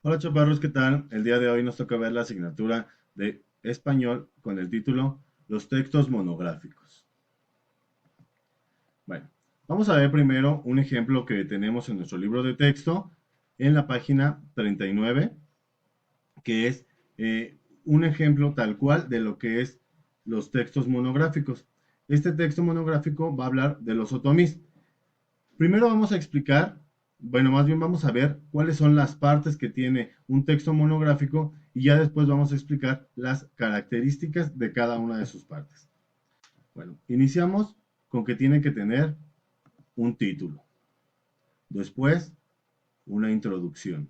Hola chaparros, ¿qué tal? El día de hoy nos toca ver la asignatura de español con el título Los textos monográficos. Bueno, vamos a ver primero un ejemplo que tenemos en nuestro libro de texto en la página 39, que es un ejemplo tal cual de lo que es los textos monográficos. Este texto monográfico va a hablar de los otomís. Primero vamos a explicar, bueno, más bien vamos a ver cuáles son las partes que tiene un texto monográfico y ya después vamos a explicar las características de cada una de sus partes. Bueno, iniciamos con que tiene que tener un título, después una introducción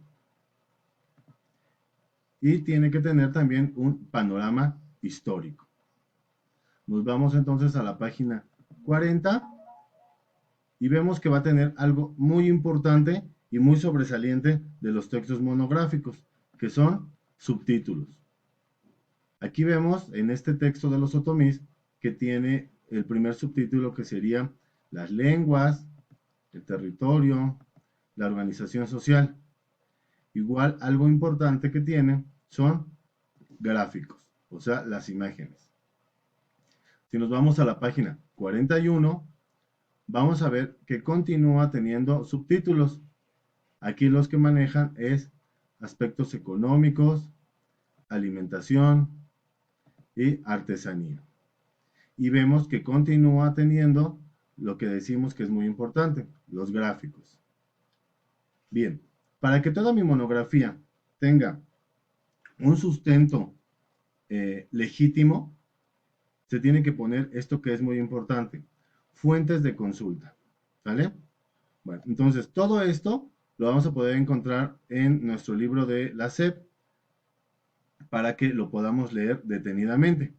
y tiene que tener también un panorama histórico. Nos vamos entonces a la página 40 y vemos que va a tener algo muy importante y muy sobresaliente de los textos monográficos, que son subtítulos. Aquí vemos en este texto de los otomís que tiene el primer subtítulo que sería las lenguas, el territorio, la organización social. Igual algo importante que tiene son gráficos, o sea, las imágenes. Si nos vamos a la página 41, vamos a ver que continúa teniendo subtítulos. Aquí los que manejan es aspectos económicos, alimentación y artesanía. Y vemos que continúa teniendo lo que decimos que es muy importante, los gráficos. Bien, para que toda mi monografía tenga un sustento legítimo, se tiene que poner esto que es muy importante, fuentes de consulta. ¿Vale? Bueno, entonces todo esto lo vamos a poder encontrar en nuestro libro de la SEP para que lo podamos leer detenidamente.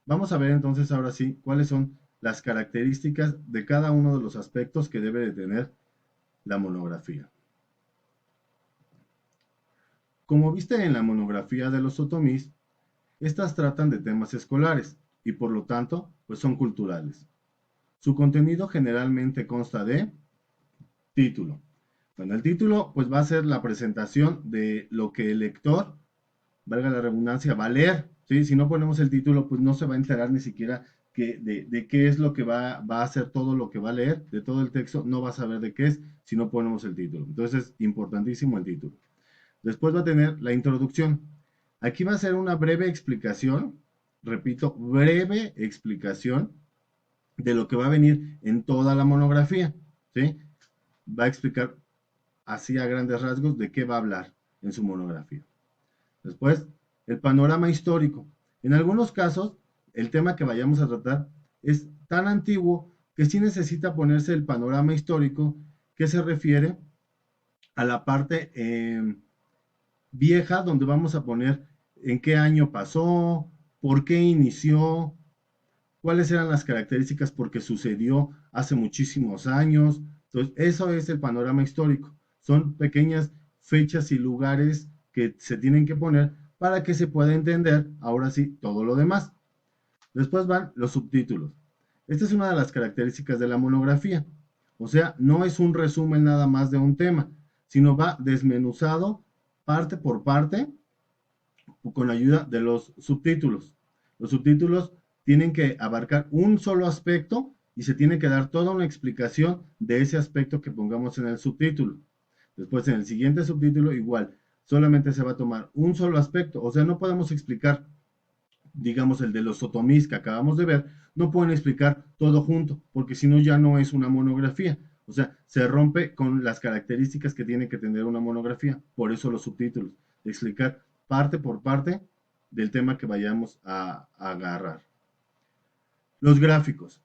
Vamos a ver entonces ahora sí cuáles son las características de cada uno de los aspectos que debe de tener la monografía. Como viste en la monografía de los otomís, estas tratan de temas escolares y por lo tanto pues son culturales. Su contenido generalmente consta de título. Bueno, el título pues va a ser la presentación de lo que el lector, valga la redundancia, va a leer. ¿Sí? Si no ponemos el título, pues no se va a enterar ni siquiera de qué es lo que va a hacer todo lo que va a leer, de todo el texto, no va a saber de qué es si no ponemos el título. Entonces es importantísimo el título. Después va a tener la introducción. Aquí va a ser una breve explicación, repito, breve explicación de lo que va a venir en toda la monografía. ¿Sí? Va a explicar así a grandes rasgos de qué va a hablar en su monografía. Después, el panorama histórico. En algunos casos, el tema que vayamos a tratar es tan antiguo que sí necesita ponerse el panorama histórico que se refiere a la parte vieja, donde vamos a poner en qué año pasó, por qué inició, cuáles eran las características porque sucedió hace muchísimos años. Entonces, eso es el panorama histórico. Son pequeñas fechas y lugares que se tienen que poner para que se pueda entender, ahora sí, todo lo demás. Después van los subtítulos. Esta es una de las características de la monografía. O sea, no es un resumen nada más de un tema, sino va desmenuzado parte por parte con ayuda de los subtítulos. Los subtítulos tienen que abarcar un solo aspecto y se tiene que dar toda una explicación de ese aspecto que pongamos en el subtítulo. Después en el siguiente subtítulo igual, solamente se va a tomar un solo aspecto, o sea, no podemos explicar, digamos, el de los otomís que acabamos de ver, no pueden explicar todo junto, porque si no ya no es una monografía. O sea, se rompe con las características que tiene que tener una monografía. Por eso los subtítulos, explicar parte por parte del tema que vayamos a agarrar. Los gráficos.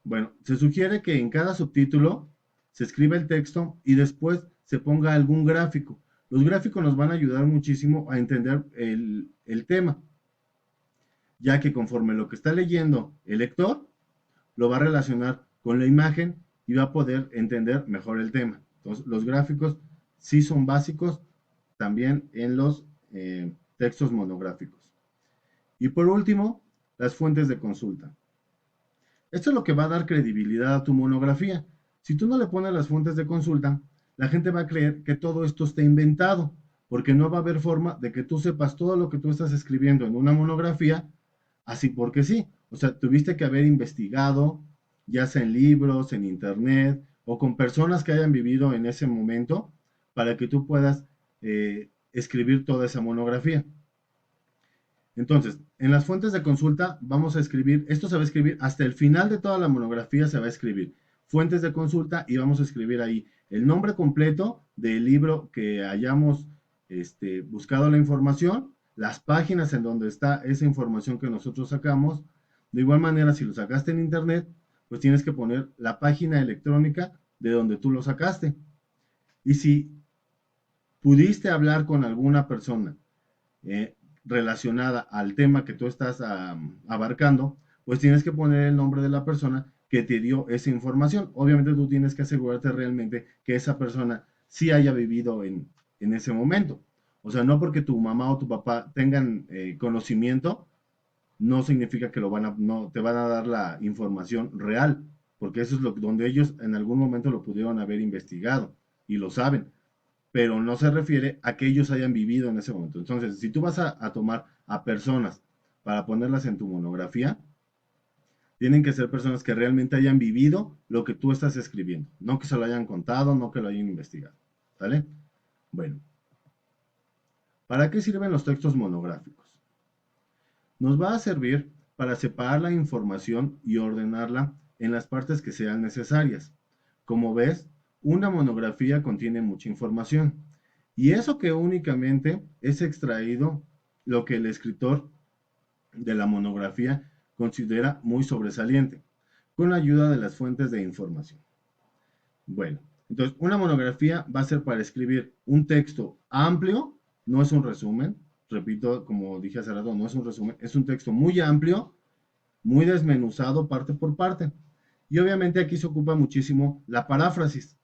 Bueno, se sugiere que en cada subtítulo se escriba el texto y después se ponga algún gráfico. Los gráficos nos van a ayudar muchísimo a entender el tema, ya que conforme lo que está leyendo el lector, lo va a relacionar con la imagen y va a poder entender mejor el tema. Entonces, los gráficos sí son básicos también en los textos monográficos. Y por último, las fuentes de consulta. Esto es lo que va a dar credibilidad a tu monografía. Si tú no le pones las fuentes de consulta, la gente va a creer que todo esto está inventado, porque no va a haber forma de que tú sepas todo lo que tú estás escribiendo en una monografía, así porque sí. O sea, tuviste que haber investigado, ya sea en libros, en internet, o con personas que hayan vivido en ese momento, para que tú puedas escribir toda esa monografía. Entonces, en las fuentes de consulta vamos a escribir, esto se va a escribir hasta el final de toda la monografía, se va a escribir fuentes de consulta y vamos a escribir ahí el nombre completo del libro que hayamos buscado la información, las páginas en donde está esa información que nosotros sacamos. De igual manera, si lo sacaste en internet, pues tienes que poner la página electrónica de donde tú lo sacaste. Y si pudiste hablar con alguna persona eh, relacionada al tema que tú estás abarcando, pues tienes que poner el nombre de la persona que te dio esa información. Obviamente tú tienes que asegurarte realmente que esa persona sí haya vivido en ese momento. O sea, no porque tu mamá o tu papá tengan conocimiento, no significa que no, te van a dar la información real, porque eso es donde ellos en algún momento lo pudieron haber investigado y lo saben, pero no se refiere a que ellos hayan vivido en ese momento. Entonces, si tú vas a tomar a personas para ponerlas en tu monografía, tienen que ser personas que realmente hayan vivido lo que tú estás escribiendo, no que se lo hayan contado, no que lo hayan investigado. ¿Vale? Bueno, ¿para qué sirven los textos monográficos? Nos va a servir para separar la información y ordenarla en las partes que sean necesarias. Como ves, una monografía contiene mucha información, y eso que únicamente es extraído lo que el escritor de la monografía considera muy sobresaliente, con la ayuda de las fuentes de información. Bueno, entonces una monografía va a ser para escribir un texto amplio, no es un resumen, repito, como dije hace rato, no es un resumen, es un texto muy amplio, muy desmenuzado parte por parte. Y obviamente aquí se ocupa muchísimo la paráfrasis.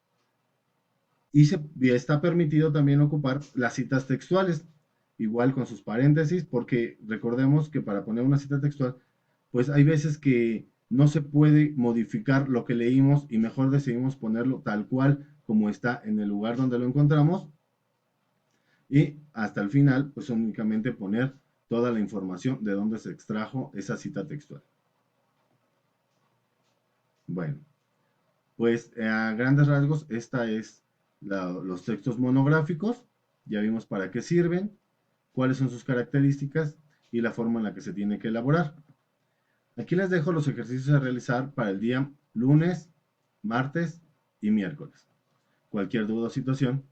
Y está permitido también ocupar las citas textuales, igual con sus paréntesis, porque recordemos que para poner una cita textual, pues hay veces que no se puede modificar lo que leímos y mejor decidimos ponerlo tal cual como está en el lugar donde lo encontramos y hasta el final, pues únicamente poner toda la información de dónde se extrajo esa cita textual. Bueno, pues a grandes rasgos, esta es los textos monográficos. Ya vimos para qué sirven, cuáles son sus características y la forma en la que se tiene que elaborar. Aquí les dejo los ejercicios a realizar para el día lunes, martes y miércoles. Cualquier duda o situación,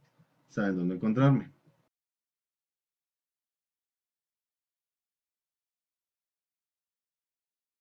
saben dónde encontrarme.